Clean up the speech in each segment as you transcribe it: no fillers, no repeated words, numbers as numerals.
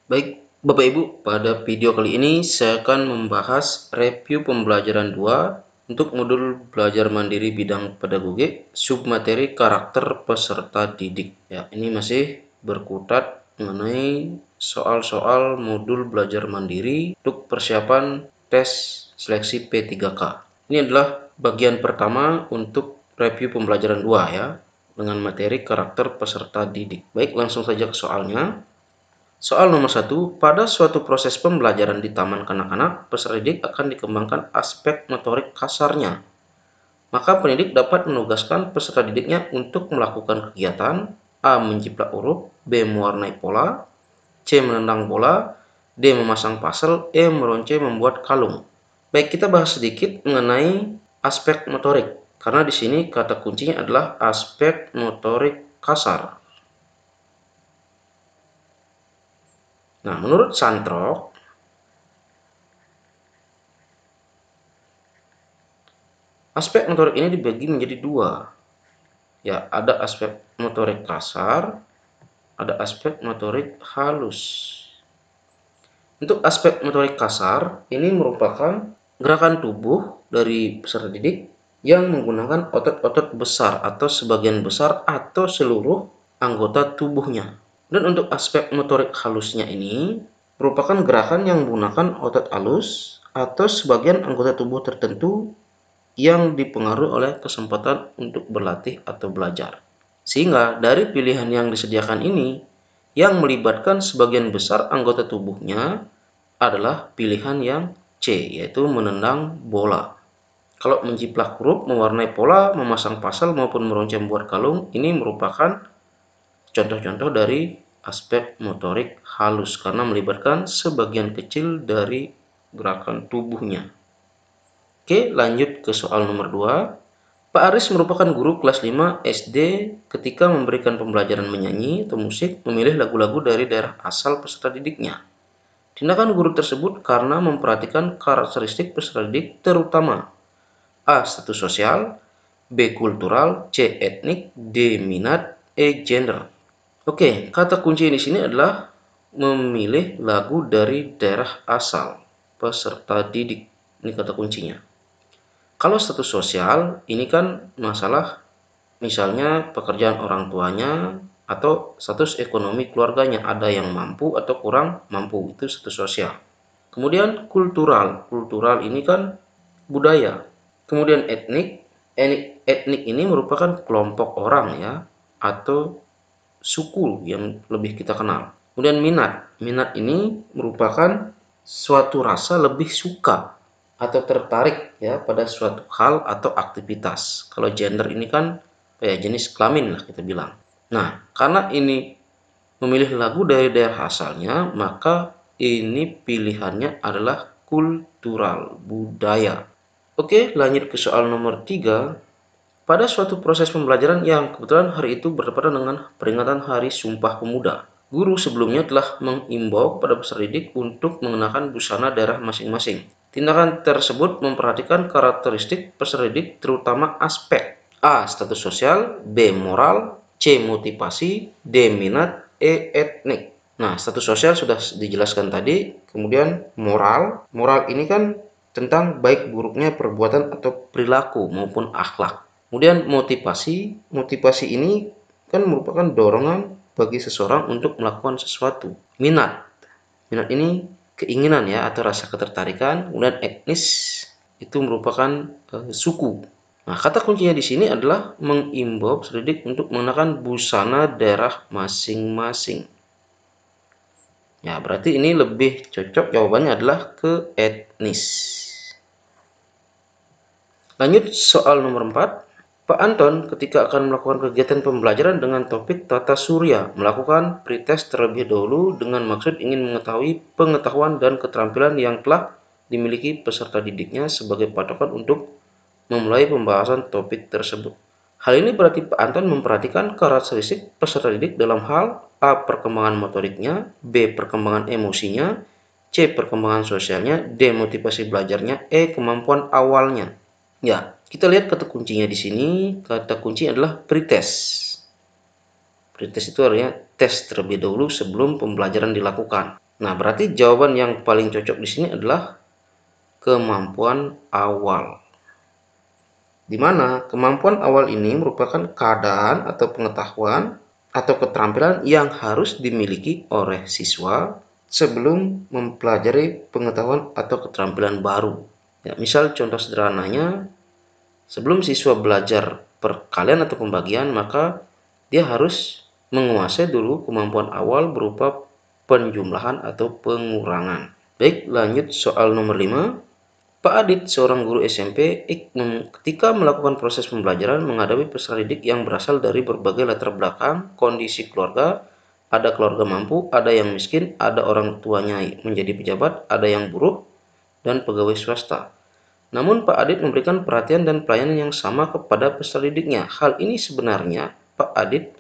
Baik, Bapak Ibu, pada video kali ini saya akan membahas review pembelajaran 2 untuk modul belajar mandiri bidang pedagogi, submateri karakter peserta didik. Ya, ini masih berkutat mengenai soal-soal modul belajar mandiri untuk persiapan tes seleksi P3K. Ini adalah bagian pertama untuk review pembelajaran 2 ya, dengan materi karakter peserta didik. Baik, langsung saja ke soalnya. Soal nomor 1, pada suatu proses pembelajaran di taman kanak-kanak, peserta didik akan dikembangkan aspek motorik kasarnya. Maka pendidik dapat menugaskan peserta didiknya untuk melakukan kegiatan A. Menjiplak huruf, B. Mewarnai pola, C. Menendang bola, D. Memasang pasel, E. Meronce membuat kalung. Baik, kita bahas sedikit mengenai aspek motorik, karena di sini kata kuncinya adalah aspek motorik kasar. Nah, menurut Santrok, aspek motorik ini dibagi menjadi dua. Ya, ada aspek motorik kasar, ada aspek motorik halus. Untuk aspek motorik kasar, ini merupakan gerakan tubuh dari peserta didik yang menggunakan otot-otot besar atau sebagian besar atau seluruh anggota tubuhnya. Dan untuk aspek motorik halusnya ini merupakan gerakan yang menggunakan otot halus atau sebagian anggota tubuh tertentu yang dipengaruhi oleh kesempatan untuk berlatih atau belajar. Sehingga dari pilihan yang disediakan ini, yang melibatkan sebagian besar anggota tubuhnya adalah pilihan yang C, yaitu menendang bola. Kalau menjiplak huruf, mewarnai pola, memasang pasal maupun meronce membuat kalung, ini merupakan contoh-contoh dari aspek motorik halus karena melibatkan sebagian kecil dari gerakan tubuhnya. Oke, lanjut ke soal nomor 2. Pak Aris merupakan guru kelas 5 SD ketika memberikan pembelajaran menyanyi atau musik, memilih lagu-lagu dari daerah asal peserta didiknya. Tindakan guru tersebut karena memperhatikan karakteristik peserta didik terutama A. Status sosial, B. Kultural, C. Etnik, D. Minat, E. Gender. Oke, kata kunci di sini adalah memilih lagu dari daerah asal peserta didik. Ini kata kuncinya. Kalau status sosial, ini kan masalah misalnya pekerjaan orang tuanya atau status ekonomi keluarganya, ada yang mampu atau kurang mampu, itu status sosial. Kemudian kultural, kultural ini kan budaya. Kemudian etnik, etnik ini merupakan kelompok orang ya, atau suku yang lebih kita kenal. Kemudian minat, minat ini merupakan suatu rasa lebih suka atau tertarik ya pada suatu hal atau aktivitas. Kalau gender ini kan ya jenis kelamin lah kita bilang. Nah, karena ini memilih lagu dari daerah asalnya, maka ini pilihannya adalah kultural, budaya. Oke, lanjut ke soal nomor 3. Pada suatu proses pembelajaran yang kebetulan hari itu bertepatan dengan peringatan Hari Sumpah Pemuda, guru sebelumnya telah mengimbau kepada peserta didik untuk mengenakan busana daerah masing-masing. Tindakan tersebut memperhatikan karakteristik peserta didik terutama aspek A. Status sosial, B. Moral, C. Motivasi, D. Minat, E. Etnik. Nah, status sosial sudah dijelaskan tadi, kemudian moral. Moral ini kan tentang baik buruknya perbuatan atau perilaku maupun akhlak. Kemudian motivasi, motivasi ini kan merupakan dorongan bagi seseorang untuk melakukan sesuatu. Minat, minat ini keinginan ya atau rasa ketertarikan. Kemudian etnis itu merupakan suku. Nah, kata kuncinya di sini adalah mengimbau peserta didik untuk mengenakan busana daerah masing-masing. Ya, berarti ini lebih cocok jawabannya adalah ke etnis. Lanjut soal nomor 4. Pak Anton ketika akan melakukan kegiatan pembelajaran dengan topik tata surya melakukan pretest terlebih dahulu dengan maksud ingin mengetahui pengetahuan dan keterampilan yang telah dimiliki peserta didiknya sebagai patokan untuk memulai pembahasan topik tersebut. Hal ini berarti Pak Anton memperhatikan karakteristik peserta didik dalam hal A. Perkembangan motoriknya, B. Perkembangan emosinya, C. Perkembangan sosialnya, D. Motivasi belajarnya, E. Kemampuan awalnya. Ya, kita lihat kata kuncinya di sini. Kata kunci adalah pretest. Pretest itu artinya tes terlebih dahulu sebelum pembelajaran dilakukan. Nah, berarti jawaban yang paling cocok di sini adalah kemampuan awal. Di mana kemampuan awal ini merupakan keadaan atau pengetahuan atau keterampilan yang harus dimiliki oleh siswa sebelum mempelajari pengetahuan atau keterampilan baru. Ya, misal contoh sederhananya, sebelum siswa belajar perkalian atau pembagian, maka dia harus menguasai dulu kemampuan awal berupa penjumlahan atau pengurangan. Baik, lanjut soal nomor 5. Pak Adit, seorang guru SMP, ketika melakukan proses pembelajaran menghadapi peserta didik yang berasal dari berbagai latar belakang, kondisi keluarga, ada keluarga mampu, ada yang miskin, ada orang tuanya menjadi pejabat, ada yang buruh, dan pegawai swasta. Namun Pak Adit memberikan perhatian dan pelayanan yang sama kepada peserta didiknya. Hal ini sebenarnya Pak Adit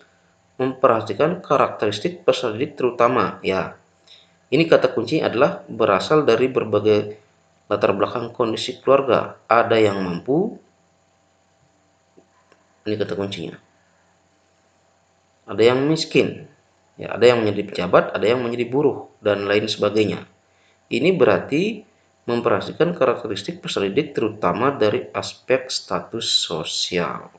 memperhatikan karakteristik peserta didik terutama. Ya, ini kata kunci adalah berasal dari berbagai latar belakang kondisi keluarga. Ada yang mampu, ini kata kuncinya. Ada yang miskin, ya, ada yang menjadi pejabat, ada yang menjadi buruh, dan lain sebagainya. Ini berarti memperhatikan karakteristik peserta didik terutama dari aspek status sosial.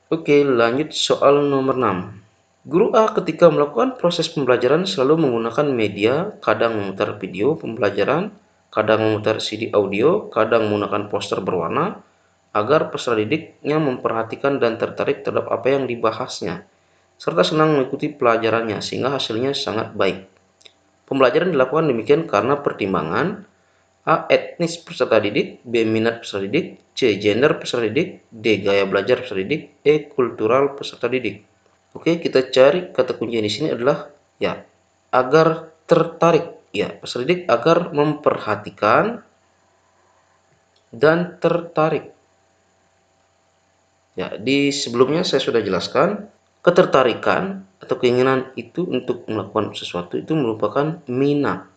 Oke, lanjut soal nomor 6. Guru A ketika melakukan proses pembelajaran selalu menggunakan media, kadang memutar video pembelajaran, kadang memutar CD audio, kadang menggunakan poster berwarna, agar peserta didiknya memperhatikan dan tertarik terhadap apa yang dibahasnya, serta senang mengikuti pelajarannya sehingga hasilnya sangat baik. Pembelajaran dilakukan demikian karena pertimbangan A. Etnis peserta didik, B. Minat peserta didik, C. Gender peserta didik, D. Gaya belajar peserta didik, E. Kultural peserta didik. Oke, kita cari kata kunci di sini adalah ya, agar tertarik. Ya, peserta didik agar memperhatikan dan tertarik. Ya, di sebelumnya saya sudah jelaskan, ketertarikan atau keinginan itu untuk melakukan sesuatu itu merupakan minat.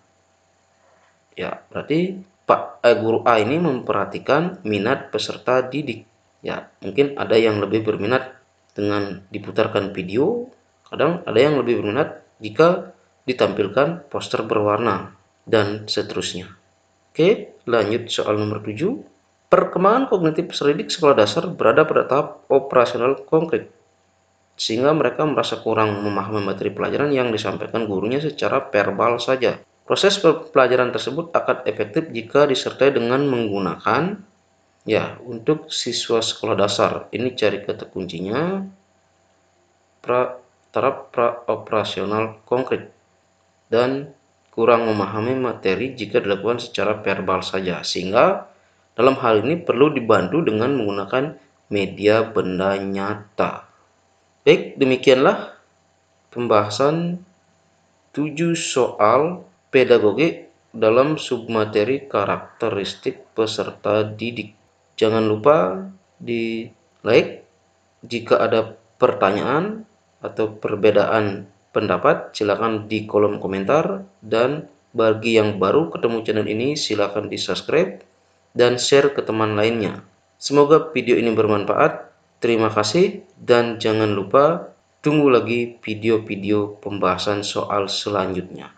Ya, berarti guru A ini memperhatikan minat peserta didik. Ya, mungkin ada yang lebih berminat dengan diputarkan video, kadang ada yang lebih berminat jika ditampilkan poster berwarna, dan seterusnya. Oke, lanjut soal nomor 7. Perkembangan kognitif peserta didik sekolah dasar berada pada tahap operasional konkret, sehingga mereka merasa kurang memahami materi pelajaran yang disampaikan gurunya secara verbal saja. Proses pelajaran tersebut akan efektif jika disertai dengan menggunakan ya untuk siswa sekolah dasar. Ini cari kata kuncinya taraf operasional konkret dan kurang memahami materi jika dilakukan secara verbal saja. Sehingga dalam hal ini perlu dibantu dengan menggunakan media benda nyata. Baik, demikianlah pembahasan 7 soal pedagogi dalam submateri karakteristik peserta didik. Jangan lupa di like. Jika ada pertanyaan atau perbedaan pendapat, silakan di kolom komentar. Dan bagi yang baru ketemu channel ini, silakan di subscribe dan share ke teman lainnya. Semoga video ini bermanfaat. Terima kasih dan jangan lupa tunggu lagi video-video pembahasan soal selanjutnya.